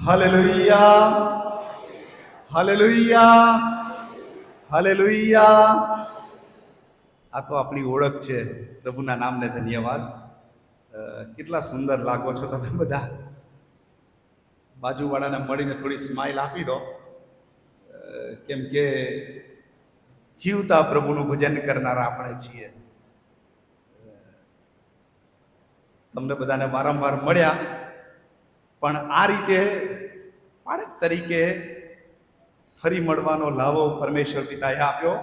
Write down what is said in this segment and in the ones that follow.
Hallelujah, hallelujah, hallelujah. આ તો આપણી ઓળખ છે. પ્રભુના નામને ધન્યવાદ. કેટલા સુંદર લાગો છો તમે બધા. બાજુવાળાને મળીને થોડી સ્માઇલ આપી દો, કેમ કે જીવતા પ્રભુનું ભજન કરનારા આપણે છીએ. તમને બધાને વારંવાર મળ્યા, પણ આ રીતે બાળક તરીકે ફરી મળવાનો લાવો પરમેશ્વર પિતાએ આપ્યો,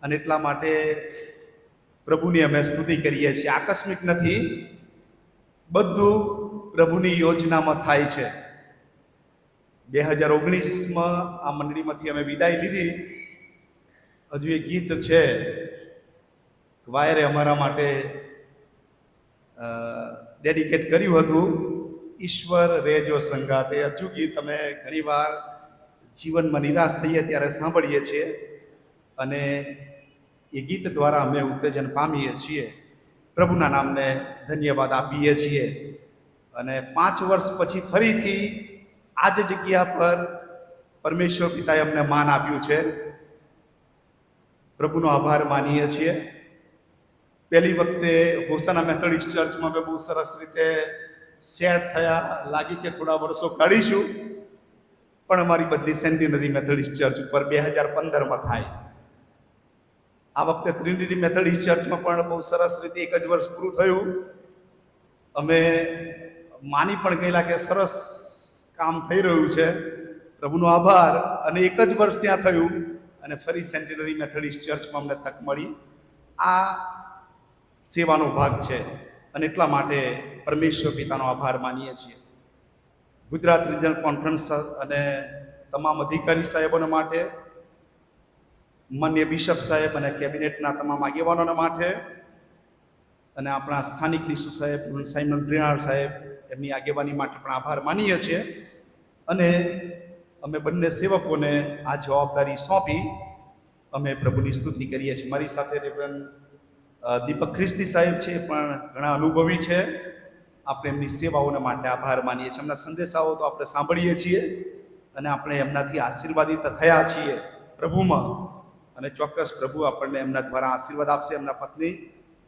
અને એટલા માટે પ્રભુની અમે સ્તુતિ કરીએ છીએ. આકસ્મિક નથી, બધું પ્રભુની યોજનામાં થાય છે. 2019માં આ મંડળીમાંથી અમે વિદાય લીધી. હજુ એક ગીત છે વાયરે અમારા માટે ડેડિકેટ કર્યું હતું, ઈશ્વર રેજો સંગાતે. હજુ ગીત અમે ઘણીવાર જીવનમાં નિરાશ થઈએ ત્યારે સાંભળીએ છીએ, અને એ ગીત દ્વારા અમે ઉત્તેજન પામીએ છીએ. પ્રભુના નામને ધન્યવાદ આપીએ છીએ. અને 5 વર્ષ પછી ફરીથી આ જ જગ્યા પર પરમેશ્વર પિતાએ અમને માન આપ્યું છે. પ્રભુનો આભાર માનીએ છીએ. પહેલી વખતે હોસાના મેથોડિસ્ટ ચર્ચમાં અમે બહુ સરસ રીતે સેટ થયા, લાગી કે થોડા વર્ષો કાઢીશું, પણ અમારી બદલી સેન્ટિનરી મેથોડિસ્ટ ચર્ચ ઉપર 2015માં થાય. આ વખતે ટ્રિનિટી મેથોડિસ્ટ ચર્ચમાં પણ બહુ સરસ રીતે 1 જ વર્ષ પૂરું થયું. અમે માની પણ ગયેલા કે સરસ કામ થઈ રહ્યું છે, પ્રભુનો આભાર. અને 1 જ વર્ષ ત્યાં થયું, અને ફરી સેન્ટિનરી મેથોડિસ્ટ ચર્ચમાં અમને તક મળી. આ સેવાનો ભાગ છે, અને એટલા માટે પરમેશ્વર પિતાનો આભાર માનીએ છીએ. ગુજરાત રિજનલ કોન્ફરન્સ અને તમામ અધિકારી સાહેબોને માટે, માન્ય બિશપ સાહેબ અને કેબિનેટના તમામ આગેવાનોને માટે, અને આપણા સ્થાનિક ડીસુ સાહેબ સાયમન પ્રિણાલ સાહેબ, એમની આગેવાની માટે પણ આભાર માનીએ છીએ. અને અમે બંને સેવકોને આ જવાબદારી સોંપી અમે પ્રભુની સ્તુતિ કરીએ છીએ. મારી સાથે રેવરન્ડ દીપક ખ્રિસ્તી સાહેબ છે, પણ ઘણા અનુભવી છે. આપણે એમની સેવાઓને માટે આભાર માનીએ છીએ. એમના સંદેશાઓ તો આપણે સાંભળીએ છીએ, અને આપણે એમનાથી આશીર્વાદિત થયા છીએ પ્રભુમાં, અને ચોક્કસ પ્રભુ આપણને એમના દ્વારા આશીર્વાદ આપશે. એમના પત્ની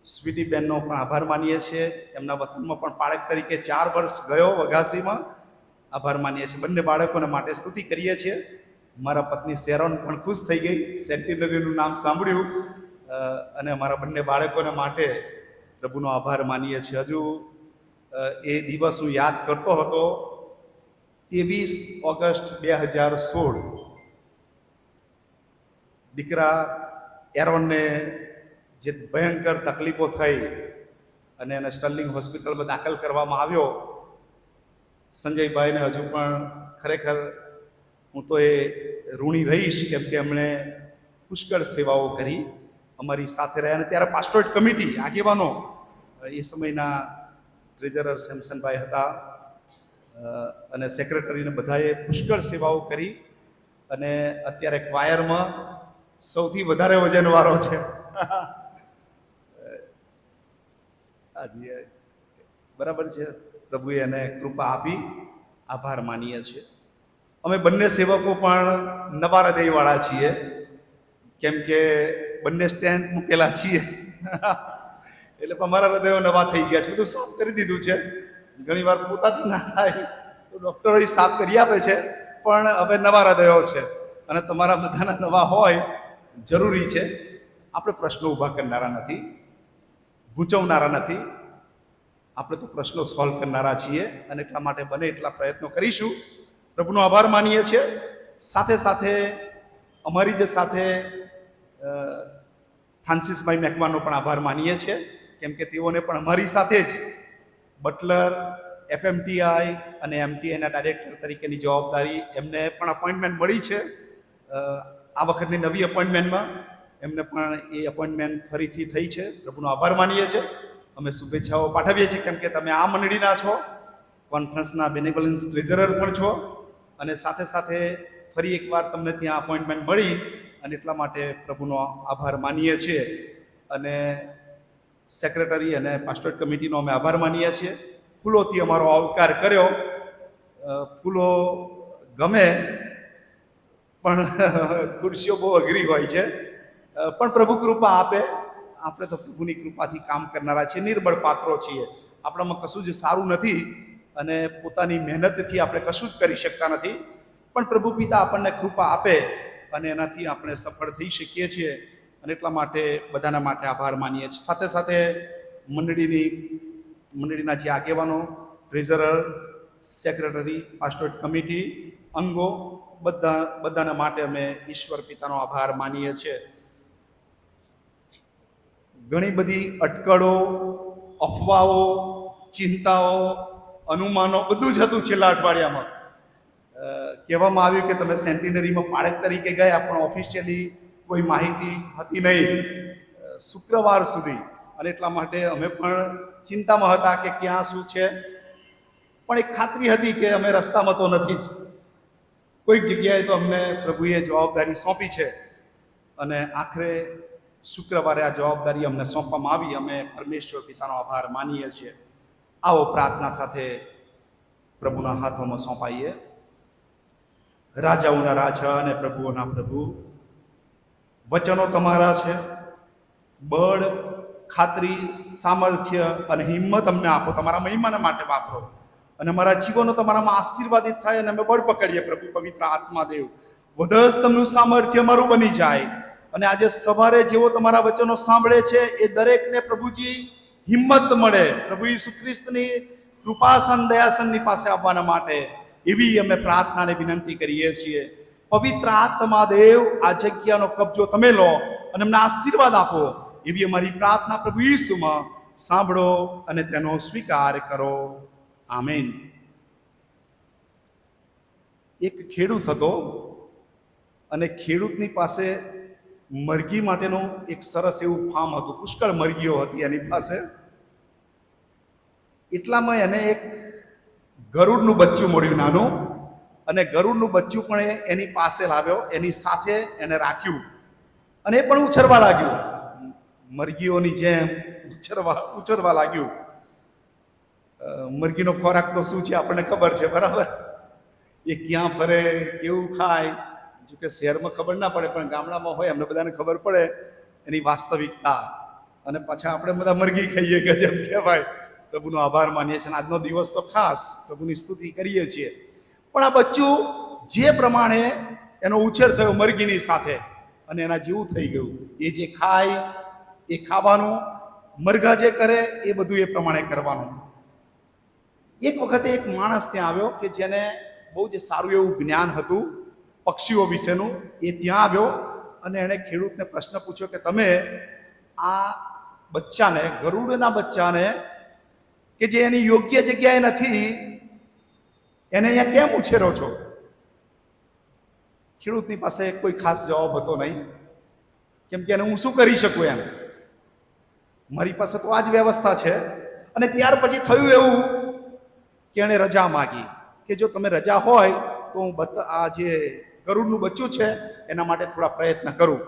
સ્વીટી બેનનો પણ આભાર માનીએ છીએ. એમના વતનમાં પણ બાળક તરીકે 4 વર્ષ ગયો વઘાસીમાં. આભાર માનીએ છીએ. બંને બાળકોને માટે સ્તુતિ કરીએ છીએ. મારા પત્ની શેરોન પણ ખુશ થઈ ગઈ, સેન્ટિનરીનું નામ સાંભળ્યું, અને અમારા બંને બાળકોને માટે પ્રભુનો આભાર માનીએ છીએ. હજુ એ દિવસ હું યાદ કરતો હતો, 23 ઓગસ્ટ 2016, દીકરા એરોનને જે ભયંકર તકલીફો થઈ અને એને સ્ટર્લિંગ હોસ્પિટલમાં દાખલ કરવામાં આવ્યો. સંજયભાઈને હજુ પણ ખરેખર હું તો એ ઋણી રહીશ, કેમ કે એમણે પુષ્કળ સેવાઓ કરી, અમારી સાથે રહ્યા. અને ત્યારે પાસ્ટોરેટ કમિટી આગેવાનો, એ સમયના ટ્રેઝરર સેમસનભાઈ હતા, અને સેક્રેટરીને બધાએ પુષ્કળ સેવાઓ કરી. અને અત્યારે ક્વાયરમાં સૌથી વધારે વજનવાળો છે. બરાબર છે, પ્રભુએ એને કૃપા આપી. આભાર માનીએ છીએ. અમે બંને સેવકો પણ નવા હૃદયવાળા છીએ, કેમ કે બંને સ્ટેન્ડ મૂકેલા છીએ. એટલે અમારા હૃદયો નવા થઈ ગયા છે. બધું સાફ કરી દીધું છે. ઘણી વાર પોતાથી ના થાય તો ડોક્ટરો સાફ કરી આપે છે, પણ હવે નવા હૃદયો છે, અને તમારા બધાના નવા હોય જરૂરી છે. આપણે પ્રશ્નો ઊભા કરનારા નથી, ગૂંચવનારા નથી. આપણે તો પ્રશ્નો સોલ્વ કરનારા છીએ, અને એટલા માટે બને એટલા પ્રયત્નો કરીશું. પ્રભુનો આભાર માનીએ છીએ. સાથે સાથે અમારી જે સાથે ફ્રાન્સિસભાઈ મેકવાનનો પણ આભાર માનીએ છીએ, કેમ કે તેઓને પણ અમારી સાથે જ બટલર, FMTI અને MTIના ડાયરેક્ટર તરીકેની જવાબદારી એમને પણ અપોઇન્ટમેન્ટ મળી છે. આ વખતની નવી અપોઇન્ટમેન્ટમાં એમને પણ એ અપોઇન્ટમેન્ટ ફરીથી થઈ છે. પ્રભુનો આભાર માનીએ છીએ. અમે શુભેચ્છાઓ પાઠવીએ છીએ, કેમ કે તમે આ મંડળીના છો, કોન્ફરન્સના બેનેવલન્સ ટ્રેઝરર પણ છો, અને સાથે સાથે ફરી એકવાર તમને ત્યાં અપોઇન્ટમેન્ટ મળી, અને એટલા માટે પ્રભુનો આભાર માનીએ છીએ. અને સેક્રેટરી અને પાસ્ટોરેટ કમિટીનો અમે આભાર માનીએ છીએ. ફૂલોથી અમારો આવકાર કર્યો. ફૂલો ગમે પણ ખુરશીઓ બહુ અઘરી હોય છે, પણ પ્રભુ કૃપા આપે. આપણે તો પ્રભુની કૃપાથી કામ કરનારા છીએ, નિર્બળ પાત્રો છીએ. આપણામાં કશું જ સારું નથી અને પોતાની મહેનતથી આપણે કશું જ કરી શકતા નથી, પણ પ્રભુ પિતા આપણને કૃપા આપે અને એનાથી આપણે સફળ થઈ શકીએ છીએ. અને એટલા માટે બધાના માટે આભાર માનીએ છીએ. સાથે સાથે મંડળીના જે આગેવાનો, ટ્રેઝરર, સેક્રેટરી, પાસ્ટોરેટ કમિટી, અંગો, બધાના માટે અમે ઈશ્વર પિતાનો આભાર માનીએ છીએ. ઘણી બધી અટકળો, અફવાઓ, ચિંતાઓ, અનુમાનો બધું જ હતું છેલ્લા અઠવાડિયામાં. કહેવામાં આવ્યું કે તમે સેન્ટિનરીમાં પાળક તરીકે ગયા, પણ ઓફિશિયલી કોઈ માહિતી હતી નહીં શુક્રવાર સુધી. અને એટલા માટે અમે પણ ચિંતામાં હતા કે ક્યાં શું છે, પણ એક ખાતરી હતી કે અમે રસ્તામાં તો નથી જ. કોઈક જગ્યાએ તો અમને પ્રભુએ જવાબદારી સોંપી છે અને આખરે શુક્રવારે આ જવાબદારી અમને સોંપવામાં આવી. અમે પરમેશ્વર પિતાનો આભાર માનીએ છીએ. આવો પ્રાર્થના સાથે પ્રભુના હાથોમાં સોંપાઈએ. રાજાઓના રાજા અને પ્રભુઓના પ્રભુ, વચનો તમારા છે. બળ, ખાતરી, સામર્થ્ય અને હિંમત અમને આપો, તમારા મહિમાના માટે વાપરો અને અમારા જીવનો તમારામાં આશીર્વાદિત થાય અને અમે બળ પકડીએ. પ્રભુ પવિત્ર આત્માદેવ, વધસ્તમનું સામર્થ્ય અમારું બની જાય. અને આજે સવારે જેવો તમારા વચનો સાંભળે છે એ દરેકને પ્રભુજી હિંમત મળે, પ્રભુ ઈસુ ખ્રિસ્તની કૃપાસન દયાસનની પાસે આવવાના માટે એવી અમે પ્રાર્થના અને વિનંતી કરીએ છીએ. પવિત્ર આત્મા દેવ, આ જગ્યાનો કબજો તમે લો અને અમને આશીર્વાદ આપો, એવી અમારી પ્રાર્થના પ્રભુ ઈસુમાં સાંભળો અને તેનો સ્વીકાર કરો. આમેન. એક ખેડૂત હતો અને ખેડૂતની પાસે મરઘી માટેનું એક સરસ એવું ફાર્મ હતું. પુષ્કળ મરઘીઓ હતી એની પાસે. એટલામાં એને એક ગરુડનું બચ્ચું મળ્યું નાનું, અને ગરુડનું બચ્ચું પણ એની પાસે લાવ્યો, એની સાથે એને રાખ્યું અને એ પણ ઉછરવા લાગ્યું. મરઘીઓની જેમ ઉછરવા લાગ્યું. મરઘીનો ખોરાક તો શું છે આપણને ખબર છે, બરાબર? એ ક્યાં ફરે, કેવું ખાય, જો કે શહેરમાં ખબર ના પડે, પણ ગામડામાં હોય અમને બધાને ખબર પડે એની વાસ્તવિકતા. અને પાછા આપણે બધા મરઘી ખાઈએ કે જેમ કહેવાય. પ્રભુનો આભાર માનીએ છીએ. આજનો દિવસ તો ખાસ પ્રભુની સ્તુતિ કરીએ છીએ. પણ આ બચ્ચું જે પ્રમાણે એનો ઉછેર થયો મરઘીની સાથે અને એના જેવું થઈ ગયું. એ જે ખાય એ ખાવાનું, મરઘા જે કરે એ બધું એ પ્રમાણે કરવાનું. એક વખતે એક માણસ ત્યાં આવ્યો કે જેને બહુ જ સારું એવું જ્ઞાન હતું પક્ષીઓ વિશેનું. એ ત્યાં આવ્યો અને એણે ખેડૂતને પ્રશ્ન પૂછ્યો કે તમે આ બચ્ચાને, ગરુડના બચ્ચાને કે જે એની યોગ્ય જગ્યાએ નથી, એને અહીંયા કેમ ઉછેરો છો? ખેડૂતની પાસે કોઈ ખાસ જવાબ હતો નહીં, કેમ કે એને હું શું કરી શકું એમ, મારી પાસે તો આ જ વ્યવસ્થા છે. અને ત્યાર પછી થયું એવું કે એણે રજા માગી કે જો તમે રજા હોય તો હું આ જે ગરુડનું બચ્ચું છે એના માટે થોડા પ્રયત્ન કરું.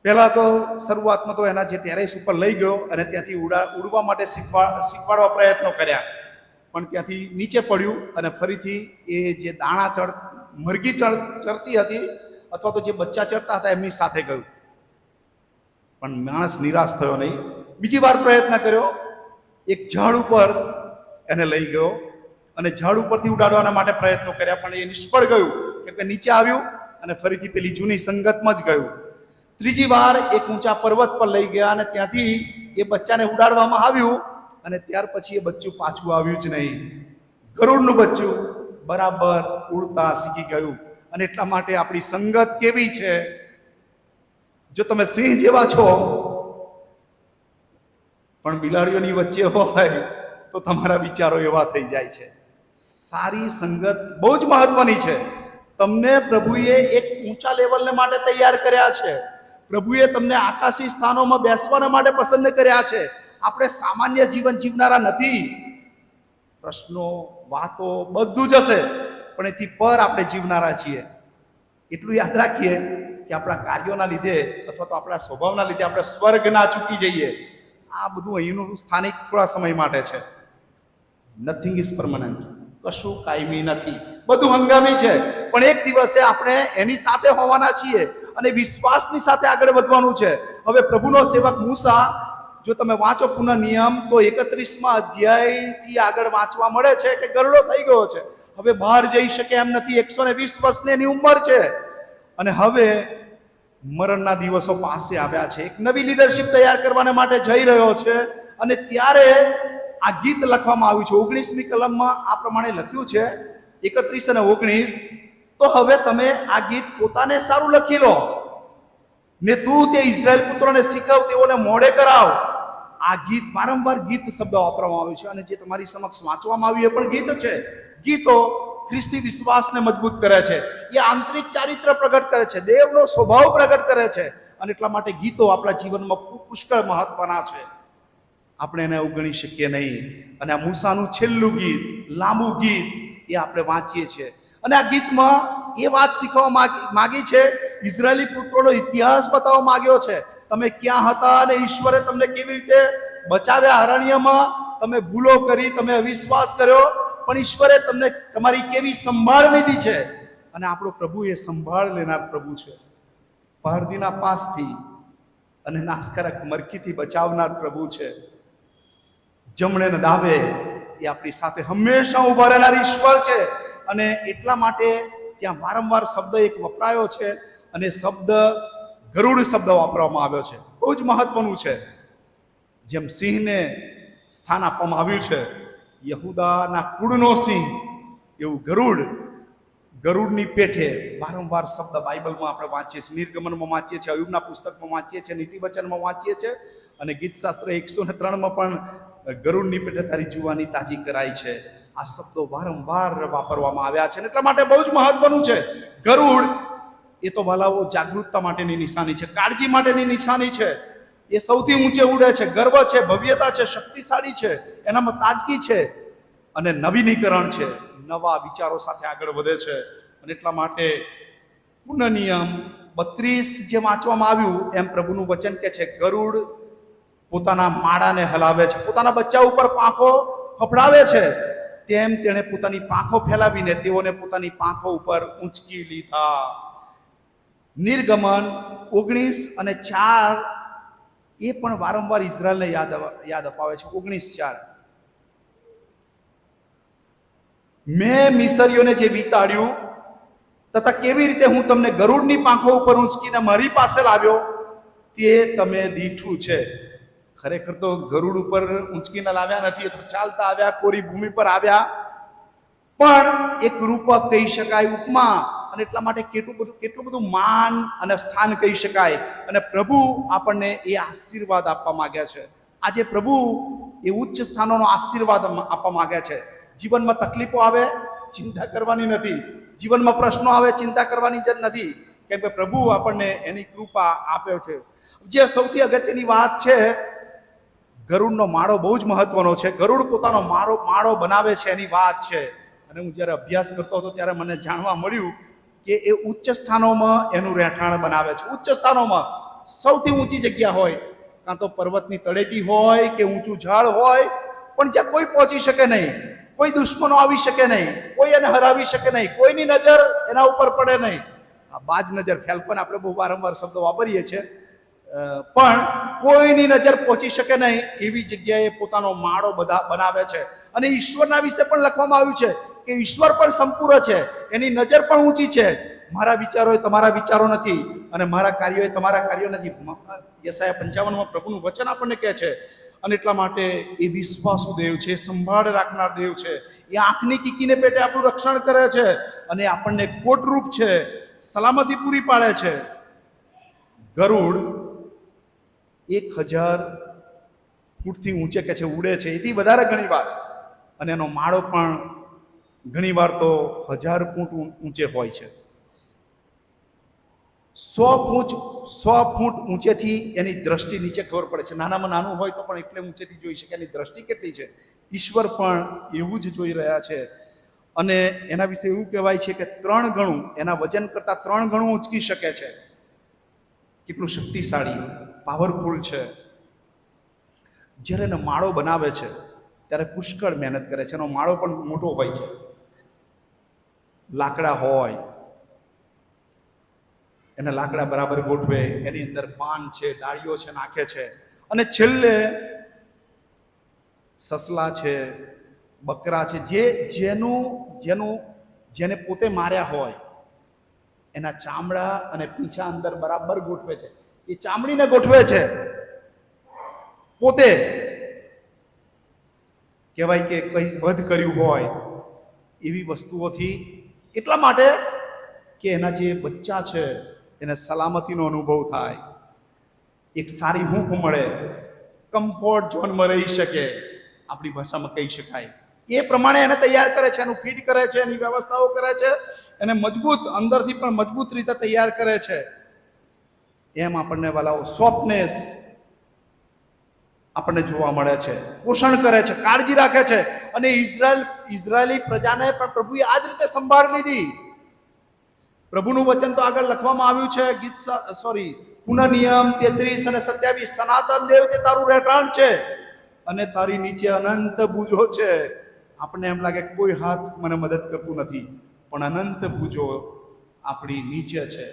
પહેલા તો શરૂઆતમાં તો એના જે ટેરેસ ઉપર લઈ ગયો અને ત્યાંથી ઉડવા માટે શીખવાડવા પ્રયત્નો કર્યા, પણ ત્યાંથી નીચે પડ્યું અને ફરીથી એ જે દાણા મરઘી ચરતી હતી અથવા તો જે બચ્ચા ચરતા હતા એમની સાથે ગયું. પણ માણસ નિરાશ થયો નહીં. બીજી વાર પ્રયત્ન કર્યો. એક ઝાડ ઉપર એને લઈ ગયો અને ઝાડ ઉપરથી ઉડાડવાના માટે પ્રયત્નો કર્યા, પણ એ નિષ્ફળ ગયું કેમ કે નીચે આવ્યું અને ફરીથી પેલી જૂની સંગતમાં જ ગયું. ત્રીજી વાર એક ઊંચા પર્વત પર લઈ ગયા અને ત્યાંથી એ બચ્ચાને ઉડાડવામાં આવ્યું અને ત્યાર પછી એ બચ્ચું પાછું આવ્યું જ નહીં. ગરુડનું બચ્ચું બરાબર ઉડતા શીખી ગયું. અને એટલા માટે આપણી સંગત કેવી છે? જો તમે સિંહ જેવા છો પણ બિલાડીઓની વચ્ચે હોય તો તમારા વિચારો એવા થઈ જાય છે. સારી સંગત બહુ જ મહત્વની છે. તમને પ્રભુએ એક ઊંચા લેવલને માટે તૈયાર કર્યા છે. પ્રભુએ તમને આકાશી સ્થાનોમાં બેસવાના માટે પસંદ કર્યા છે. આપણે સામાન્ય જીવન જીવનારા નથી. પ્રશ્નો, વાતો બધું જ હશે, પણ એથી પર આપણે જીવનારા છીએ. એટલું યાદ રાખીએ કે આપણા કાર્યોના લીધે અથવા તો આપણા સ્વભાવના લીધે આપણે સ્વર્ગ ના ચૂકી જઈએ. આ બધું અહીંનું સ્થાનિક થોડા સમય માટે છે. Nothing is permanent. કશું કાયમી નથી, બધું હંગામી છે. પણ એક દિવસે આપણે એની સાથે હોવાના છીએ અને વિશ્વાસની સાથે આગળ વધવાનું છે. હવે પ્રભુનો સેવક મૂસા, જો તમે વાંચો પુનઃ નિયમ તો 31મા અધ્યાયથી આગળ વાંચવા મળે છે કે ગરડો થઈ ગયો છે, હવે બહાર જઈ શકે એમ નથી, 120 વર્ષની એની ઉંમર છે અને હવે મરણના દિવસો પાસે આવ્યા છે. એક નવી લીડરશિપ તૈયાર કરવા માટે જઈ રહ્યો છે અને ત્યારે આ ગીત લખવામાં આવ્યું છે. 19મી કલમમાં આ પ્રમાણે લખ્યું છે, 31 અને 19, તો હવે તમે આ ગીત પોતાને સારું લખી લો ને તું તે ઇઝરાયલ પુત્રોને શીખવ, તેઓને મોડે કરાવ. આ ગીત વારંવાર ગીત શબ્દ વાપરવામાં આવ્યું છે અને જે તમારી સમક્ષ વાંચવામાં આવ્યું એ પણ ગીત છે. ગીતો ખ્રિસ્તી વિશ્વાસને મજબૂત કરે છે, એ આંતરિક ચારિત્ર પ્રગટ કરે છે, દેવનો સ્વભાવ પ્રગટ કરે છે અને એટલા માટે ગીતો આપણા જીવનમાં પુષ્કળ મહત્વના છે. આપણે એને અવગણી શકીએ નહીં. અને આ મૂસાનું છેલ્લું ગીત, લાંબુ ગીત, એ આપણે વાંચીએ છીએ અને આ ગીતમાં એ વાત શીખવા માંગી છે, ઇઝરાયેલી પુત્રોનો ઇતિહાસ બતાવવા માંગ્યો છે. તમે ક્યાં હતા અને ઈશ્વરે તમને કેવી રીતે બચાવ્યા અરણ્યમાં, તમે ભૂલો કરી, તમે અવિશ્વાસ કર્યો, પણ ઈશ્વરે તમને તમારી કેવી સંભાળ લીધી છે. અને આપણો પ્રભુ એ સંભાળ લેનાર પ્રભુ છે. પહાડના પાસથી અને નાશકારક મરકીથી બચાવનાર પ્રભુ છે. જમણે ને ડાબે એ આપણી સાથે હંમેશા ઉભા રહેનાર ઈશ્વર છે. અને એટલા માટે ત્યાં વારંવાર શબ્દ એક વપરાયો છે અને શબ્દ ગરુડ શબ્દ વાપરવામાં આવ્યો છે. બહુ જ મહત્વનું છે. જેમ સિંહને સ્થાન આપવામાં આવ્યું છે, યહૂદાના કુળનો સિંહ, એવું ગરુડની પેઠે વારંવાર શબ્દ બાઇબલમાં આપણે વાંચીએ છીએ. નિર્ગમનમાં વાંચીએ છીએ, અયુબના પુસ્તકમાં વાંચીએ છીએ, નીતિવચનમાં વાંચીએ છીએ અને ગીતશાસ્ત્ર 103માં પણ ગરુડની પેઠે તારી જુવાની તાજી કરાઈ છે. આ શબ્દો વારંવાર વાપરવામાં આવ્યા છે. એટલા માટે બહુ જ મહત્વનું છે. ગરુડ એ તો વાલાઓ જાગૃતતા માટેની નિશાની છે, કાળજી માટેની નિશાની છે. એ સૌથી ઊંચે ઉડે છે, ગર્વ છે, ભવ્યતા છે, શક્તિશાળી છે, એનામાં તાજગી છે અને નવીનીકરણ છે, નવા વિચારો સાથે આગળ વધે છે. અને એટલા માટે પુનઃ નિયમ 32 જે વાંચવામાં આવ્યું એમ પ્રભુનું વચન કે છે, ગરુડ પોતાના માળાને હલાવે છે, પોતાના બચ્ચા ઉપર પાંખો ફફડાવે છે, તેમ તેણે પોતાની પાંખો ફેલાવીને તેઓને પોતાની પાંખો ઉપર ઊંચકી લીધા. નિર્ગમન 19 અને 4 એ પણ વારંવાર ઇઝરાયલને યાદ અપાવે છે. 19:4, મેં મિસરીઓને જે વિતાડ્યું તથા કેવી રીતે હું તમને ગરુડની પાંખો ઉપર ઊંચકીને મારી પાસે લાવ્યો તે તમે દીઠું છે. ખરેખર તો ગરુડ ઉપર ઊંચકીને લાવ્યા નથી, તો ચાલતા આવ્યા, કોરી ભૂમિ પર આવ્યા, પણ એક રૂપક કહી શકાય, ઉપમા. અને એટલા માટે કેટલું બધું માન અને સ્થાન કહી શકાય. અને પ્રભુ આપણને એ આશીર્વાદ આપવા માંગ્યા છે. આજે પ્રભુ એ ઉચ્ચ સ્થાનોનો આશીર્વાદ આપવા માંગ્યા છે. જીવનમાં તકલીફો આવે, ચિંતા કરવાની નથી. જીવનમાં પ્રશ્નો આવે, ચિંતા કરવાની જ નથી, કેમ કે પ્રભુ આપણને એની કૃપા આપ્યો છે. જે સૌથી અગત્યની વાત છે, ગરુડનો માળો બહુ જ મહત્વનો છે. ગરુડ પોતાનો માળો બનાવે છે એની વાત છે. અને હું જ્યારે અભ્યાસ કરતો હતો ત્યારે મને જાણવા મળ્યું કે એ ઉચ્ચ સ્થાનોમાં એનું રહેઠાણ બનાવે છે. ઉચ્ચ સ્થાનોમાં સૌથી ઊંચી જગ્યા હોય, કાં તો પર્વતની તળેટી હોય કે ઊંચું ઝાડ હોય, પણ જ્યાં કોઈ પહોંચી શકે નહીં, કોઈ દુશ્મનો આવી શકે નહીં, કોઈ એને હરાવી શકે નહીં, કોઈની નજર એના ઉપર પડે નહીં. આ બાજ નજર, ફેલ્કન આપણે બહુ વારંવાર શબ્દો વાપરીએ છીએ, પણ કોઈની નજર પહોંચી શકે નહીં એવી જગ્યાએ પોતાનો માળો બનાવે છે. અને ઈશ્વરના વિશે પણ લખવામાં આવ્યું છે કે ઈશ્વર પણ સંપૂર્ણ છે, એની નજર પણ ઊંચી છે. મારા વિચારો એ તમારા વિચારો નથી અને મારા કાર્યો એ તમારા કાર્યો નથી. યશાયા 55માં પ્રભુનું વચન આપણને કહે છે. અને એટલા માટે એ વિશ્વાસુ દેવ છે, સંભાળ રાખનાર દેવ છે. એ આંખની કીકીને પેટે આપણું રક્ષણ કરે છે અને આપણને કોટરૂપ છે, સલામતી પૂરી પાડે છે. ગરુડ 1000 ફૂટથી ઊંચે કે છે ઉડે છે, એથી વધારે ઘણી વાર. અને એનો માળો પણ ઘણી વાર તો 1000 ફૂટ ઊંચે હોય છે. 100 ફૂટ ઊંચેથી એની દ્રષ્ટિ નીચે ખબર પડે છે. નાનામાં નાનું હોય તો પણ એટલે ઊંચેથી જોઈ શકે. એની દ્રષ્ટિ કેટલી છે. ઈશ્વર પણ એવું જ જોઈ રહ્યા છે. અને એના વિશે એવું કહેવાય છે કે 3 ગણું, એના વજન કરતા 3 ગણું ઊંચકી શકે છે. કેટલું શક્તિશાળી, પાવરફુલ છે. જ્યારે એનો માળો બનાવે છે ત્યારે પુષ્કળ મહેનત કરે છે. એનો માળો પણ મોટો હોય છે. લાકડા હોય એને લાકડા બરાબર ગોઠવે, એની અંદર પાન છે, ડાળીઓ છે, નાખે છે, અને છેલ્લે સસલા છે, બકરા છે, જેને પોતે માર્યા હોય એના ચામડા અને પીંછા અંદર બરાબર ગોઠવે છે. એ ચામડીને ગોઠવે છે પોતે. કહેવાય કે કઈ વધ કર્યું હોય એવી વસ્તુઓથી, એટલા માટે કે એના જે બચ્ચા છે એને સલામતીનો અનુભવ થાય, એક સારી હૂંફ મળે, કમ્ફર્ટ ઝોનમાં રહી શકે, આપણી ભાષામાં કહી શકાય. એ પ્રમાણે એને તૈયાર કરે છે, એનું ફીડ કરે છે, એની વ્યવસ્થાઓ કરે છે, એને મજબૂત, અંદરથી પણ મજબૂત રીતે તૈયાર કરે છે. એમ આપણને વાલાઓ સોફ્ટનેસ આપણને જોવા મળે છે, પોષણ કરે છે, કાળજી રાખે છે. અને ઇઝરાયેલી પ્રજાને પણ પ્રભુએ આ જ રીતે સંભાળ લીધી. પ્રભુનું વચન તો આગળ લખવામાં આવ્યું છે, પુનઃનિયમ 33 અને 27, સનાતન દેવ તે તારું રહેઠાણ છે અને તારી નીચે અનંત ભુજો છે. આપણને એમ લાગે કોઈ હાથ મને મદદ કરતું નથી, પણ અનંત ભુજો આપણી નીચે છે.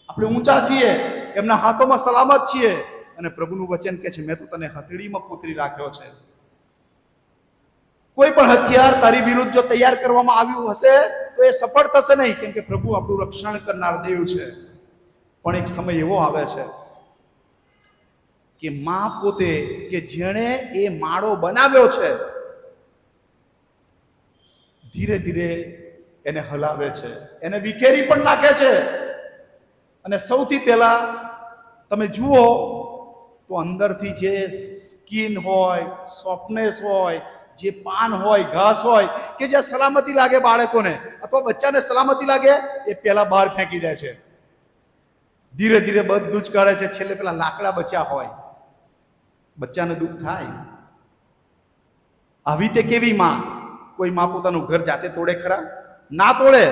આપણે ઊંચા છીએ, એમના હાથોમાં સલામત છીએ. અને પ્રભુનું વચન કહે છે, મેં તો તને હથેળીમાં કોતરી રાખ્યો છે. કોઈ પણ હથિયાર તારી વિરુદ્ધ જો તૈયાર કરવામાં આવ્યું હશે તો એ સફળ થશે નહીં, કેમ કે પ્રભુ આપણું રક્ષણ કરનાર દેવ છે. પણ એક સમય એવો આવે છે કે માં પોતે, કે જેણે એ માળો બનાવ્યો છે, ધીરે ધીરે એને હલાવે છે, એને વિખેરી પણ નાખે છે. અને સૌથી પહેલા તમે જુઓ તો અંદરથી જે સ્કિન હોય, સોફ્ટનેસ હોય, જે પાન હોય, ઘાસ હોય, કે જે સલામતી લાગે બાળકોને અથવા બચ્ચાને સલામતી લાગે, એ પહેલા બહાર ફેંકી દે છે. ધીરે ધીરે બધું જ કાઢે છે. છેલ્લે પેલા લાકડા બચ્ચા હોય, બચ્ચાને દુઃખ થાય. આવી તે કેવી માં? કોઈ માં પોતાનું ઘર જાતે તોડે ખરા? ના તોડે.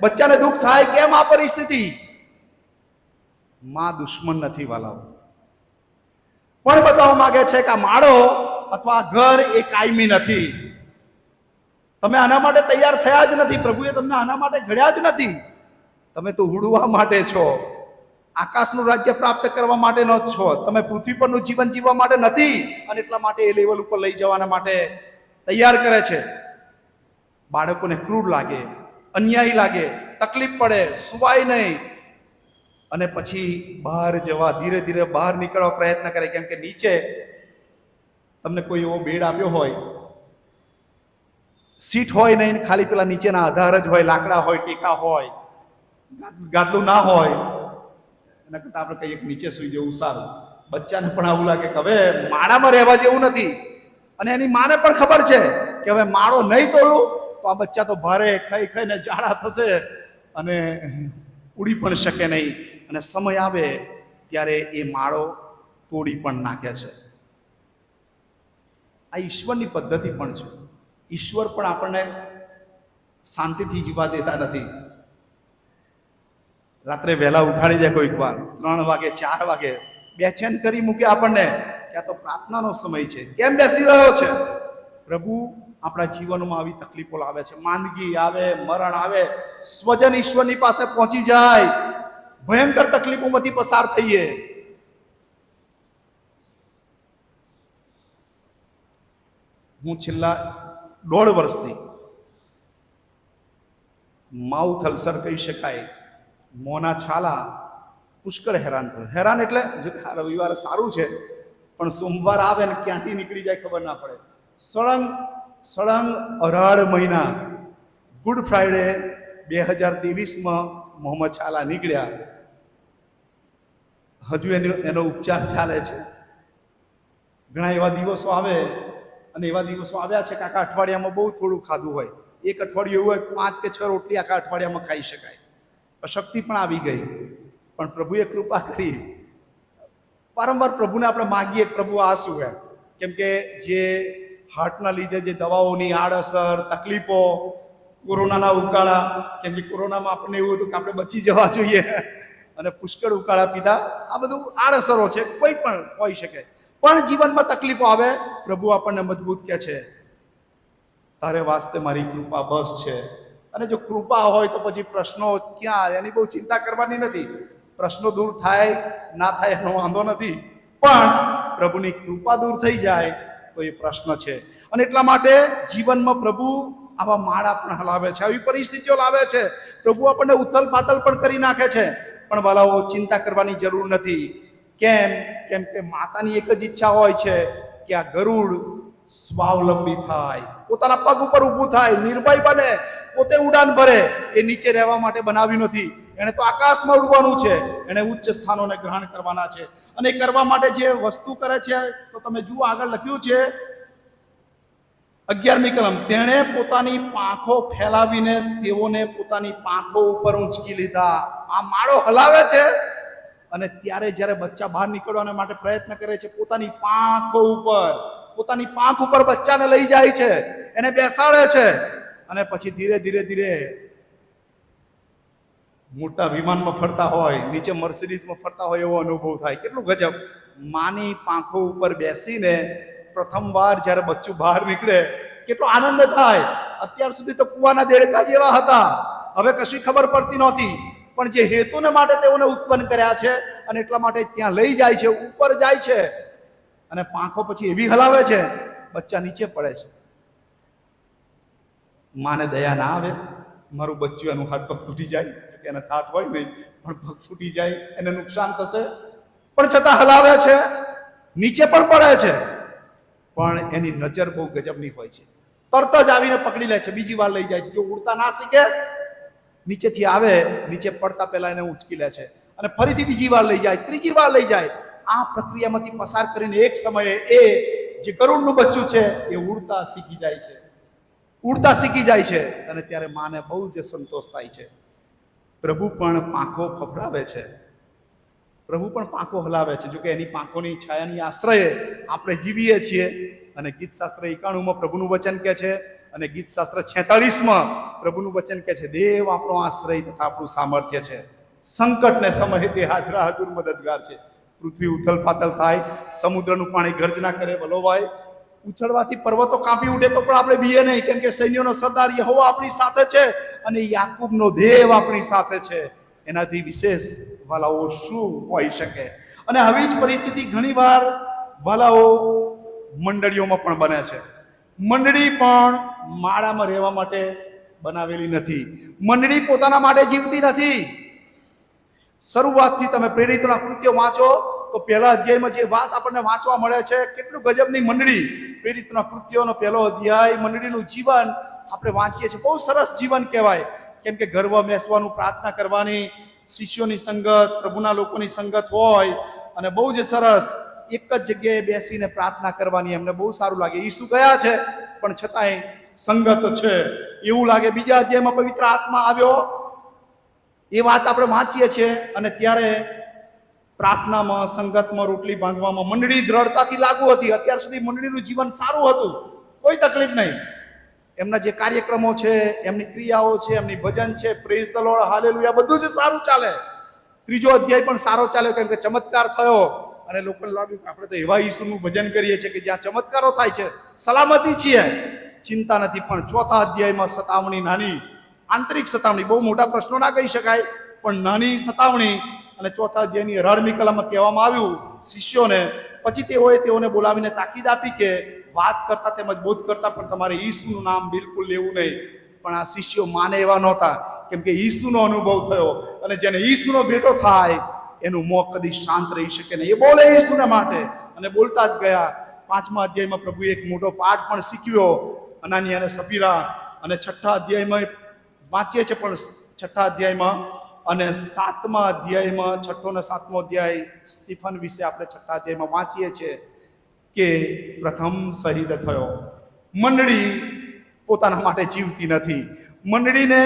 બચ્ચાને દુઃખ થાય. કેમ આ પરિસ્થિતિ? માં દુશ્મન નથી વાલાઓ, પણ બતાવવા માંગે છે કે આ માળો અથવા ઘર એ કાયમી નથી. તમે આના માટે તૈયાર થયા જ નથી. પ્રભુએ તમને આના માટે ઘડ્યા જ નથી. તમે તો ઉડવા માટે છો, આકાશનું રાજ્ય પ્રાપ્ત કરવા માટે ન છો. તમે પૃથ્વી પરનું જીવન જીવવા માટે નથી. અને એટલા માટે એ લેવલ ઉપર લઈ જવાના માટે તૈયાર કરે છે. બાળકોને ક્રૂર લાગે, અન્યાયી લાગે, તકલીફ પડે, સુવાય નહીં, અને પછી બહાર જવા, ધીરે ધીરે બહાર નીકળવા પ્રયત્ન કરે. કેમ કે નીચે તમને કોઈ એવો બેડ આપ્યો હોય, સીટ હોય નહીં, ખાલી પેલા નીચેના આધાર જ હોય, લાકડા હોય, ટેકા હોય, ગાદલું ના હોય, એના કરતા આપણે કહીએ નીચે સુઈ જવું સારું. બચ્ચાને પણ આવું લાગે કે હવે માળામાં રહેવા જેવું નથી. અને એની માને પણ ખબર છે કે હવે માળો નહીં તોડું તો આ બચ્ચા તો ભારે ખાઈ ખાઈને જાડા થશે અને ઉડી પણ શકે નહીં. અને સમય આવે ત્યારે એ માળો તોડી પણ નાખે છે. આ ઈશ્વરની પદ્ધતિ પણ છે. ઈશ્વર પણ આપણને શાંતિથી જીવવા દેતા નથી. રાત્રે વહેલા ઉઠાડી દે, કોઈક વાર 3 વાગે 4 વાગે બેચેન કરી મૂકે આપણને કે આ તો પ્રાર્થનાનો સમય છે. કેમ બેસી રહ્યો છે? પ્રભુ આપણા જીવનમાં આવી તકલીફો લાવે છે. માંદગી આવે, મરણ આવે, સ્વજન ઈશ્વરની પાસે પહોંચી જાય, ભયંકર તકલીફોમાંથી પસાર થઈએ. હું છેલ્લા 1.5 વર્ષથી માઉથ અલ્સર કહી શકાય, મોંના છાલા, પુષ્કળ હેરાન થયો. હેરાન એટલે જો રવિવારે સારું છે, પણ સોમવાર આવે ને ક્યાંથી નીકળી જાય ખબર ના પડે. સળંગ 18 મહિના, ગુડ ફ્રાઈડે 2023માં મોહમ્મદ છાલા નીકળ્યા. હજુ એનો ઉપચાર ચાલે છે. ઘણા એવા દિવસો આવે, અને એવા દિવસો આવ્યા છે કે આખા અઠવાડિયામાં બહુ થોડું ખાધું હોય. એક અઠવાડિયું એવું હોય 5 કે 6 રોટલી આખા અઠવાડિયામાં ખાઈ શકાય. અશક્તિ પણ આવી ગઈ. પણ પ્રભુએ કૃપા કરી. વારંવાર પ્રભુને આપણે માગીએ, પ્રભુ આ શું હે? કેમ કે જે હાર્ટના લીધે જે દવાઓની આડઅસર, તકલીફો, કોરોનાના ઉકાળા, કેમ કે કોરોનામાં આપણને એવું હતું કે આપણે બચી જવા જોઈએ અને પુષ્કળ ઉકાળા પીધા. આ બધું આડઅસરો છે, કોઈ પણ હોઈ શકે. પણ જીવનમાં તકલીફો આવે, પ્રભુ આપણને મજબૂત કહે છે, તારે વાસ્તે મારી કૃપા બસ છે. અને જો કૃપા હોય તો પછી પ્રશ્નો ક્યાં, એની બહુ ચિંતા કરવાની નથી. પ્રશ્નો દૂર થાય ના થાય એનો વાંધો નથી, પણ પ્રભુની કૃપા દૂર થઈ જાય તો એ પ્રશ્ન છે. અને એટલા માટે જીવનમાં પ્રભુ આવા માળા પણ હલાવે છે, આવી પરિસ્થિતિઓ લાવે છે. પ્રભુ આપણને ઉથલ પાથલ પણ કરી નાખે છે, પણ વાલાઓ ચિંતા કરવાની જરૂર નથી. કેમ કે માતાની એક જ ઈચ્છા હોય છે કે આ ગરુડ સ્વાવલંબી થાય, પોતાના પગ ઉપર ઊભું થાય, નિર્ભય બને, પોતે ઉડાન ભરે. એ નીચે રહેવા માટે બનાવ્યું નથી, એને તો આકાશમાં ઉડવાનું છે, એને ઉચ્ચ સ્થાનોને ગ્રહણ કરવાના છે. અને કરવા માટે જે વસ્તુ કરે છે તો તમે જુઓ, આગળ લખ્યું છે 11મી કલમ, તેણે પોતાની પાંખો ફેલાવીને તેઓને પોતાની પાંખો ઉપર ઊંચકી લીધા. આ માળો હલાવે છે અને ત્યારે જ્યારે બચ્ચા બહાર નીકળવાના માટે પ્રયત્ન કરે છે, પોતાની પાંખો ઉપર, પોતાની પાંખ ઉપર બચ્ચાને લઈ જાય છે, એને બેસાડે છે. અને પછી ધીરે ધીરે ધીરે મોટા વિમાનમાં ફરતા હોય, નીચે મર્સિડીઝમાં ફરતા હોય એવો અનુભવ થાય. કેટલું ગજબ! માની પાંખો ઉપર બેસીને પ્રથમવાર જ્યારે બચ્ચું બહાર નીકળે, કેટલો આનંદ થાય. અત્યાર સુધી તો કુવાના દેડકા જેવા હતા, હવે કશી ખબર પડતી નહોતી, પણ જે હેતુને માટે તેઓને ઉત્પન્ન કર્યા છે અને એટલા માટે ત્યાં લઈ જાય છે, ઉપર જાય છે અને પાંખો પછી એવી હલાવે છે, બચ્ચા નીચે પડે છે. માને દયા ના આવે, મારું બચ્ચું એનું હાથ પગ તૂટી જાય, એના હાથ હોય નહીં પણ પગ તૂટી જાય, એને નુકસાન થશે, પણ છતાં હલાવે છે, નીચે પણ પડે છે. પણ એની નજર બહુ ગજબની હોય છે, તરત જ આવીને પકડી લે છે, બીજી વાર લઈ જાય છે. જો ઉડતા ના શીખે, નીચેથી આવે, નીચે પડતા પહેલા એને ઉંચકી લે છે અને ફરીથી બીજી વાર લઈ જાય, ત્રીજી વાર લઈ જાય. આ પ્રક્રિયામાંથી પસાર કરીને એક સમયે એ જે ગરુડનું બચ્ચું છે એ ઉડતા શીખી જાય છે, ઉડતા શીખી જાય છે. અને ત્યારે માને બહુ જ સંતોષ થાય છે. પ્રભુ પણ પાંખો ફફડાવે છે, પ્રભુ પણ પાંખો હલાવે છે. જોકે એની પાંખોની છાયાની આશ્રયે આપણે જીવીએ છીએ. અને ગીત શાસ્ત્ર 91માં પ્રભુનું વચન કહે છે, અને ગીત શાસ્ત્ર 46માં પ્રભુનું વચન કહે છે, દેવ આપણો આશ્રય તથા આપણું સામર્થ્ય છે, સંકટને સમયે તે હાજરા હજુર મદદગાર છે. પૃથ્વી ઉથલ પાથલ થાય, સમુદ્રનું પાણી ગર્જના કરે, વલોવાય, ઉછળવાથી પર્વતો કાપી ઉઠે તો પણ આપણે બીએ નહીં, કેમ કે સૈન્યોનો સરદાર યહોવા આપણી સાથે છે અને યાકૂબનો દેવ આપણી સાથે છે. એનાથી વિશેષ વાલાઓ શું હોઈ શકે? અને આવી જ પરિસ્થિતિ ઘણીવાર વાલાઓ મંડળીઓમાં પણ બને છે. મંડળી પણ માળામાં રહેવા માટે બનાવેલી નથી. મંડળી પોતાના માટે જીવતી નથી. શરૂઆતથી તમે પ્રેરિતોના કૃત્યો વાંચો તો પહેલા અધ્યાયમાં જે વાત આપણને વાંચવા મળે છે, કેટલું ગજબની મંડળી. પ્રેરિતોના કૃત્યોનો પહેલો અધ્યાય, મંડળીનું જીવન આપણે વાંચીએ છીએ. બહુ સરસ જીવન કહેવાય, કેમ કે ગર્વ બેસવાનું, પ્રાર્થના કરવાની, શિષ્યોની સંગત, પ્રભુના લોકોની સંગત હોય અને બહુ જ સરસ એક જ જગ્યાએ બેસીને પ્રાર્થના કરવાની એમને બહુ સારું લાગે. ઈસુ ગયા છે પણ છતાંય સંગત છે એવું લાગે. બીજા અધ્યાયમાં પવિત્ર આત્મા આવ્યો, એ વાત આપણે વાંચીએ છીએ. અને ત્યારે પ્રાર્થનામાં, સંગતમાં, રોટલી બાંધવામાં મંડળી દ્રઢતાથી લાગુ હતી. અત્યાર સુધી મંડળીનું જીવન સારું હતું, કોઈ તકલીફ નહીં. એમના જે કાર્યક્રમો છે, એમની ક્રિયાઓ છે, એમની ભજન છે, પ્રેઝ ધ લોર્ડ, હાલેલુયા, બધું જ સારું ચાલે. ત્રીજો અધ્યાય પણ સારો ચાલ્યો, કેમ કે ચમત્કાર થયો અને લોકોને લાગ્યું કે આપણે તો એવા ઈસુનું ભજન કરીએ છીએ કે જ્યાં ચમત્કારો થાય છે, સલામતી છીએ, ચિંતા નથી. પણ ચોથા અધ્યાયમાં સતાવણી, નાની આંતરિક સતાવણી, બહુ મોટા પ્રશ્નો ના કહી શકાય પણ નાની સતાવણી. અને ચોથા અધ્યાયની 18મી કલમમાં કહેવામાં આવ્યું શિષ્યોને, પછી તેઓને બોલાવીને તાકીદ આપી કે વાત કરતા તેમજ બોધ કરતા પણ તમારે ઈસુનું નામ બિલકુલ લેવું નહીં. પણ આ શિષ્યો માને એવા નહોતા, કેમ કે ઈસુનો અનુભવ થયો અને જેને ઈસુનો બેટો થાય એનું મોં કદી શાંત રહી શકે નહીં. એ બોલે ઈસુને માટે અને બોલતા જ ગયા. 5મા અધ્યાયમાં પ્રભુએ એક મોટો પાઠ પણ શીખ્યો, અનાનિયા અને સફીરા. અને 6ઠા અધ્યાયમાં વાંચીએ છીએ, પણ 6ઠા અધ્યાયમાં અને 7મા અધ્યાયમાં, 6ઠો અને 7મો અધ્યાય સ્ટીફન વિશે આપણે 6ઠા અધ્યાયમાં વાંચીએ છીએ કે પ્રથમ શહીદ થયો. મંડળી પોતાના માટે જીવતી નથી, મંડળીને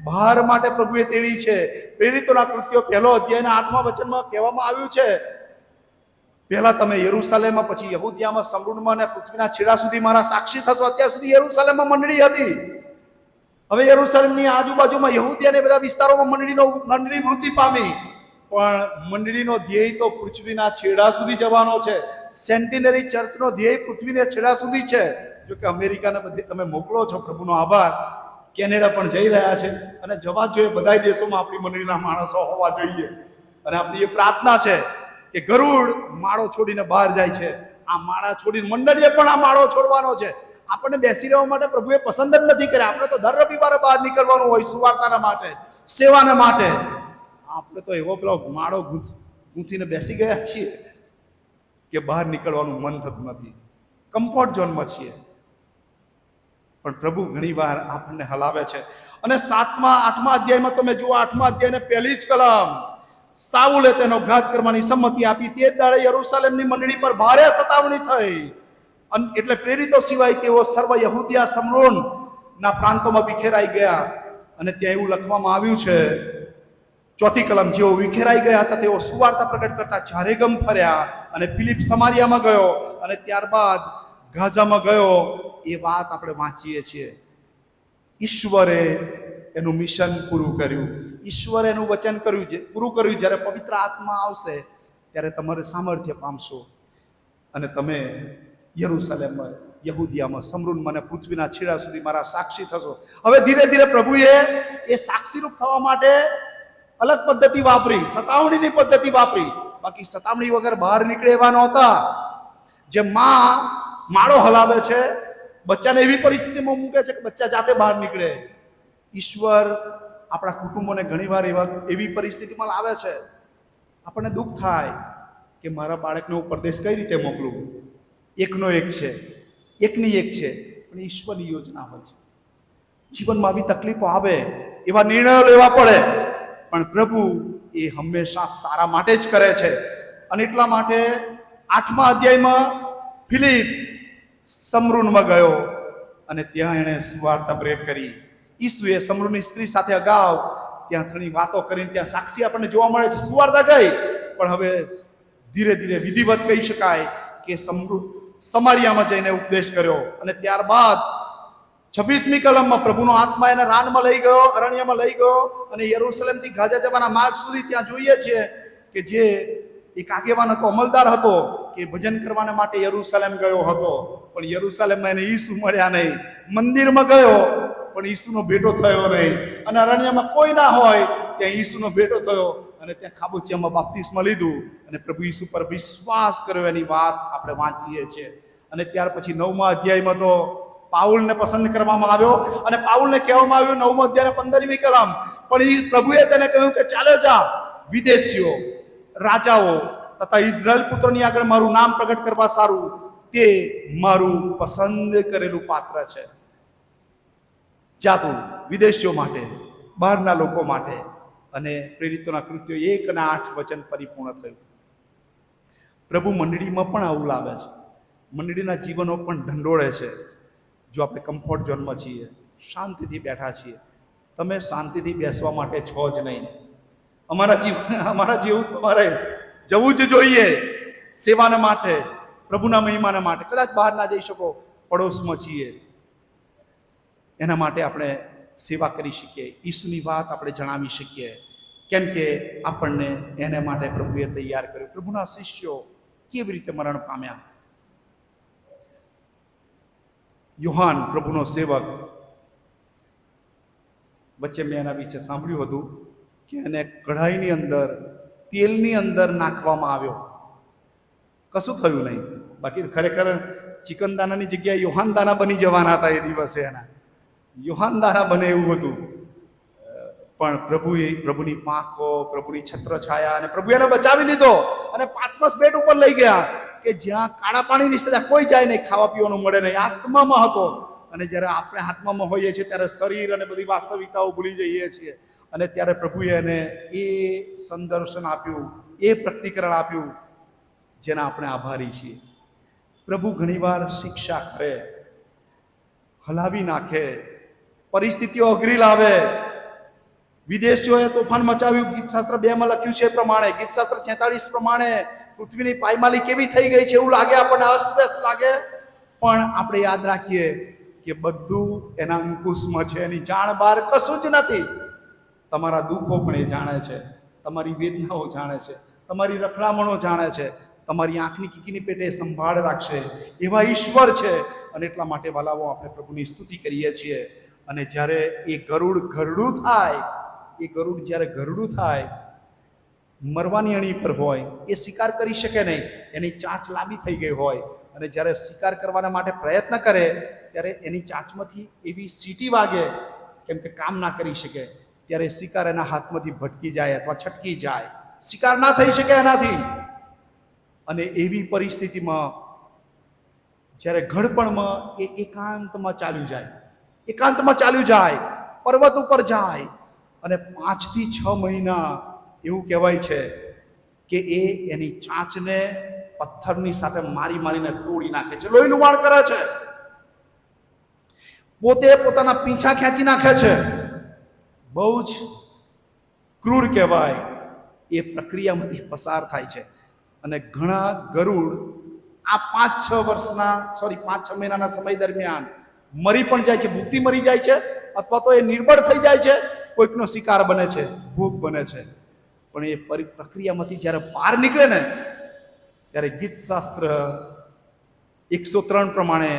બહાર માટે પ્રભુએ તેડી છે. પ્રેરિતોના કૃત્યો પહેલો અધ્યાયના 8મા વચનમાં કહેવામાં આવ્યું છે, પહેલા તમે યરૂશાલેમમાં, પછી યહૂદિયામાં, સમરૂનમાં અને પૃથ્વીના છેડા સુધી મારા સાક્ષી થશો. અત્યાર સુધી યરૂશાલેમમાં મંડળી હતી, હવે યરૂશાલેમની આજુબાજુમાં યહૂદિયા અને બધા વિસ્તારોમાં મંડળી વૃદ્ધિ પામી. પણ મંડળીનો ધ્યેય તો પૃથ્વીના છેડા સુધી જવાનો છે. સેન્ટિનરી ચર્ચનો ધ્યેય પૃથ્વીના છેડા સુધી છે. જો કે અમેરિકાને બધે તમે મોકલો છો, પ્રભુનો આભાર, કેનેડા પણ જઈ રહ્યા છે અને જવા જોઈએ. બધા દેશોમાં આપણી મંડળીના માણસો હોવા જોઈએ. અને આપણી એ પ્રાર્થના છે કે ગરુડ માળો છોડીને બહાર જાય છે, આ માળા છોડીને મંડળીએ પણ આ માળો છોડવાનો છે. આપણને બેસી રહેવા માટે પ્રભુએ પસંદ જ નથી કર્યા. આપણે તો દર રવિવારે બહાર નીકળવાનું હોય સુવાર્તાના માટે, સેવાના માટે. આપણે તો એવો પેલો માળો ગૂંથીને બેસી ગયા છીએ કે બહાર નીકળવાનું મન થતું નથી, કમ્ફર્ટ ઝોનમાં છીએ. પણ પ્રભુ ઘણીવાર આપણને હલાવે છે. અને 7મા 8મા અધ્યાયમાં તમે જુઓ, 8મા અધ્યાયને પહેલી જ કલમ, સાઉલે તેનો ઘાત કરવાની સંમતિ આપી. તે જ દાડે યરૂશાલેમની મંડળી પર ભારે સતાવણી થઈ. એટલે પ્રેરિતો સિવાય તેઓ સર્વ યહૂદિયા સમરોન ના પ્રાંતોમાં વિખેરાઈ ગયા. અને ત્યાં એવું લખવામાં આવ્યું છે, 4th કલમ, જેઓ વિખેરાઈ ગયા હતા તેઓ સુવાર્તા પ્રગટ કરતા ચારેગમ ફર્યા. અને ફિલિપ સમારિયામાં ગયો અને ત્યારબાદ ગાઝામાં ગયો. એ વાત આપણે વાંચીએ છીએ. ઈશ્વરે એનું મિશન પૂરું કર્યું. ઈશ્વરે એનું વચન પૂરું કર્યું. જ્યારે પવિત્ર આત્મા આવશે ત્યારે તમારે સામર્થ્ય પામશો અને તમે યરૂશાલેમમાં, યહૂદિયામાં, સમરૂનમાં અને પૃથ્વીના છેડા સુધી મારા સાક્ષી થશો. હવે ધીરે ધીરે પ્રભુએ એ સાક્ષીરૂપ થવા માટે અલગ પદ્ધતિ વાપરી, સતાવણીની પદ્ધતિ વાપરી. બાકી સતાવણી વગર બહાર નીકળે એવા નહોતા. જે માં માળો હલાવે છે, બચ્ચાને એવી પરિસ્થિતિમાં મૂકે છે કે બચ્ચા જાતે બહાર નીકળે. ઈશ્વર આપણા કુટુંબોને ઘણીવાર એવી પરિસ્થિતિમાં લાવે છે. આપણને દુઃખ થાય કે મારા બાળકને હું પરદેશ કઈ રીતે મોકલું. એકનો એક છે, એકની એક છે, પણ ઈશ્વરની યોજના હોય છે. જીવનમાં આવી તકલીફો આવે, એવા નિર્ણયો લેવા પડે, પણ પ્રભુ એ હંમેશા સારા માટે જ કરે છે. અને એટલા માટે 8મા અધ્યાયમાં ફિલિપ સમરૂનમાં ગયો અને ત્યાં એણે સુવાર્તા પ્રેરિત કરી. ઈસુએ સમરૂની સ્ત્રી સાથે અગાઉ ત્યાં ઘણી વાતો કરીને ત્યાં સાક્ષી આપણને જોવા મળે છે. સુવાર્તા ગઈ, પણ હવે ધીરે ધીરે વિધિવત કહી શકાય કે સમારિયામાં જઈને ઉપદેશ કર્યો. અને ત્યારબાદ 26મી કલમમાં પ્રભુનો આત્મા એને રાનમાં લઈ ગયો, અરણ્યમાં લઈ ગયો. અને યરૂશાલેમથી ગાઝા જવાના માર્ગ સુધી ત્યાં જોઈએ છીએ કે જે એક આગેવાન હતો, અમલદાર હતો, કે ભજન કરવાને માટે યરૂશાલેમ ગયો હતો. પણ યરૂશાલેમમાં એને ઈસુ મળ્યા નહીં. મંદિરમાં ગયો પણ ઈસુનો ભેટો થયો નહીં. અને અરણ્યમાં કોઈ ના હોય ત્યાં ઈસુનો ભેટો થયો અને ત્યાં ખાબોચિયામાં બાપ્તિસ્મા લીધું અને પ્રભુ ઈસુ પર વિશ્વાસ કર્યો. એની વાત આપણે વાંચીએ છીએ. અને ત્યાર પછી 9મા અધ્યાયમાં તો પાઉલને પસંદ કરવામાં આવ્યો અને પાઉલને કહેવામાં આવ્યું 9મા અધ્યાય 15મી કલમ, પણ એ પ્રભુએ તેને કહ્યું કે ચાલો જા, વિદેશીઓ, રાજાઓ તથા ઇઝરાયલ પુત્રોની આગળ મારું નામ પ્રગટ કરવા સારું તે મારું પસંદ કરેલું પાત્ર છે. જાતું વિદેશીઓ માટે, બહારના લોકો માટે. અને પ્રેરિતોના કૃત્યો 1 અને 8 વચન પરિપૂર્ણ થયું. પ્રભુ મંડળીમાં પણ આવું લાવે છે. મંડળીના જીવનો પણ ઢંઢોળે છે. જો આપણે કમ્ફર્ટ ઝોનમાં છીએ, શાંતિથી બેઠા છીએ. તમે શાંતિથી બેસવા માટે છો જ નહીં. અમારા જેવું તમારે જવું જ જોઈએ સેવાના માટે, પ્રભુના મહિમાના માટે. કદાચ બહાર ના જઈ શકો, પડોશમાં છીએ, એના માટે આપણે સેવા કરી શકીએ. ઈસુની વાત આપણે જણાવી શકીએ, કેમ કે આપણને એને માટે પ્રભુએ તૈયાર કર્યું. પ્રભુના શિષ્યો કેવી રીતે મરણ પામ્યા. યોહાન પ્રભુનો સેવક, વચ્ચે મેં એના વિશે સાંભળ્યું હતું કે એને કઢાઈની અંદર, તેલની અંદર નાખવામાં આવ્યો, કશું થયું નહીં. બાકી ખરેખર ચિકન દાનાની જગ્યાએ યોહાન દાના બની જવાના હતા એ દિવસે. એના યોહાન દાના બને એવું હતું. પણ પ્રભુની પાંખો, પ્રભુની છત્રછાયા, અને પ્રભુ એને બચાવી લીધો અને પાત્મસ બેટ ઉપર લઈ ગયા કે જ્યાં કાળા પાણીની સજા કોઈ જાય નહીં, ખાવા પીવાનું મળે નહીં. આત્મામાં હતો. અને જ્યારે આપણે આત્મામાં હોઈએ છીએ ત્યારે શરીર અને બધી વાસ્તવિકતાઓ ભૂલી જઈએ છીએ. અને ત્યારે પ્રભુએ એને એ સંદર્શન આપ્યું, એ પ્રકટીકરણ આપ્યું જેના આપણે આભારી છીએ. પ્રભુ ઘણીવાર શિક્ષા કરે, હલાવી નાખે, પરિસ્થિતિઓ અઘરી લાવે. વિદેશીઓએ તોફાન મચાવ્યું. ગીતશાસ્ત્ર 2માં લખ્યું છે એ પ્રમાણે, ગીતશાસ્ત્ર 46 પ્રમાણે પૃથ્વીની પાયમાલી કેવી થઈ ગઈ છે એવું લાગે આપણને, અસ્તવ્યસ્ત લાગે. પણ આપણે યાદ રાખીએ કે બધું એના અંકુશમાં છે. એની જાણ બહાર કશું જ નથી. તમારા દુઃખો પણ એ જાણે છે, તમારી વેદનાઓ જાણે છે, તમારી રખડામણો જાણે છે, તમારી આંખની કીકીની પેટે સંભાળ રાખશે. એવા ઈશ્વર છે. અને એટલા માટે વાલાઓ આપણે પ્રભુની સ્તુતિ કરીએ છીએ. અને જ્યારે એ ગરુડ ઘરડું થાય, એ ગરુડ જ્યારે ઘરડું થાય, મરવાની અણી પર હોય, એ શિકાર કરી શકે નહીં, એની ચાંચ લાંબી થઈ ગઈ હોય, અને જ્યારે શિકાર કરવાના માટે પ્રયત્ન કરે ત્યારે એની ચાંચમાંથી એવી સીટી વાગે, કેમ કે કામ ના કરી શકે, ત્યારે શિકાર એના હાથમાંથી ભટકી જાય અથવા છટકી જાય, શિકાર ના થઈ શકે એનાથી. અને એવી પરિસ્થિતિમાં જ્યારે ઘડપણમાં એ એકાંતમાં ચાલ્યું જાય, પર્વત ઉપર જાય, અને 5 થી 6 મહિના એવું કહેવાય છે કે એ એની ચાંચને પથ્થરની સાથે મારીને તોડી નાખે છે, લોહી લુહાણ કરે છે, પોતે પોતાના પીંછા ખેંચી નાખે છે. બહુ જ ક્રૂર કહેવાય. એ પ્રક્રિયામાંથી પસાર થાય છે. અને ઘણા ગરુડ આ 5-6 મહિનાના સમય દરમિયાન મરી પણ જાય છે, ભૂખથી મરી જાય છે, અથવા તો એ નિર્બળ થઈ જાય છે, કોઈકનો શિકાર બને છે, ભૂખ બને છે. પણ એ પ્રક્રિયામાંથી જ્યારે બહાર નીકળે ને, ત્યારે ગીત શાસ્ત્ર 103 પ્રમાણે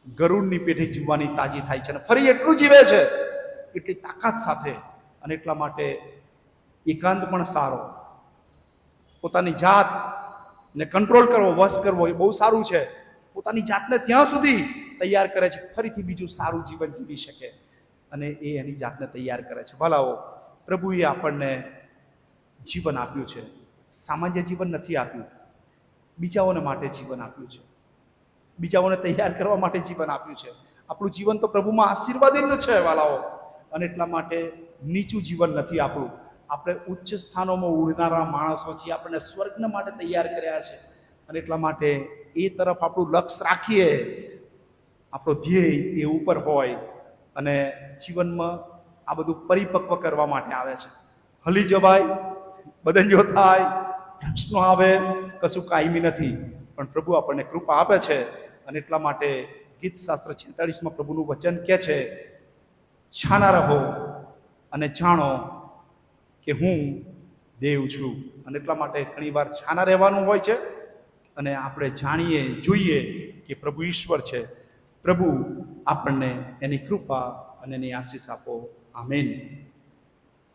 ગરુડની પેઠે જીવવાની તાજી થાય છે, અને ફરી એટલું જીવે છે, એટલી તાકાત સાથે. અને એટલા માટે એકાંત પણ સારો, પોતાની જાતને કંટ્રોલ કરવો, વશ કરવો, એ બહુ સારું છે. પોતાની જાતને ત્યાં સુધી તૈયાર કરે છે, ફરીથી બીજું સારું જીવન જીવી શકે, અને એ એની જાતને તૈયાર કરે છે. ભલાઓ, પ્રભુએ આપણને જીવન આપ્યું છે, સામાન્ય જીવન નથી આપ્યું, બીજાઓને માટે જીવન આપ્યું છે, બીજાઓને તૈયાર કરવા માટે જીવન આપ્યું છે. આપણું જીવન તો પ્રભુમાં આશીર્વાદિત છે વાલાઓ, અને એટલા માટે નીચું જીવન નથી આપણું. આપણે ઉચ્ચ સ્થાનોમાં ઉડનારા માણસો છીએ, આપણને સ્વર્ગના માટે તૈયાર કર્યા છે. અને એટલા માટે એ તરફ આપણું લક્ષ્ય રાખીએ, આપણો ધ્યેય એ ઉપર હોય, અને જીવનમાં આ બધું પરિપક્વ કરવા માટે આવે છે. હલી જવાય, બદલ્યો થાય, પ્રશ્નો આવે, કશું કાયમી નથી, પણ પ્રભુ આપણને કૃપા આપે છે. અને એટલા માટે ગીત શાસ્ત્ર 46માં પ્રભુનું વચન કહે છે, છાના રહો અને જાણો કે હું દેવ છું. અને એટલા માટે ઘણી વાર છાના રહેવાનું હોય છે, અને આપણે જાણીએ જોઈએ કે પ્રભુ ઈશ્વર છે. પ્રભુ આપણને એની કૃપા અને એની આશીષ આપો. આમેન.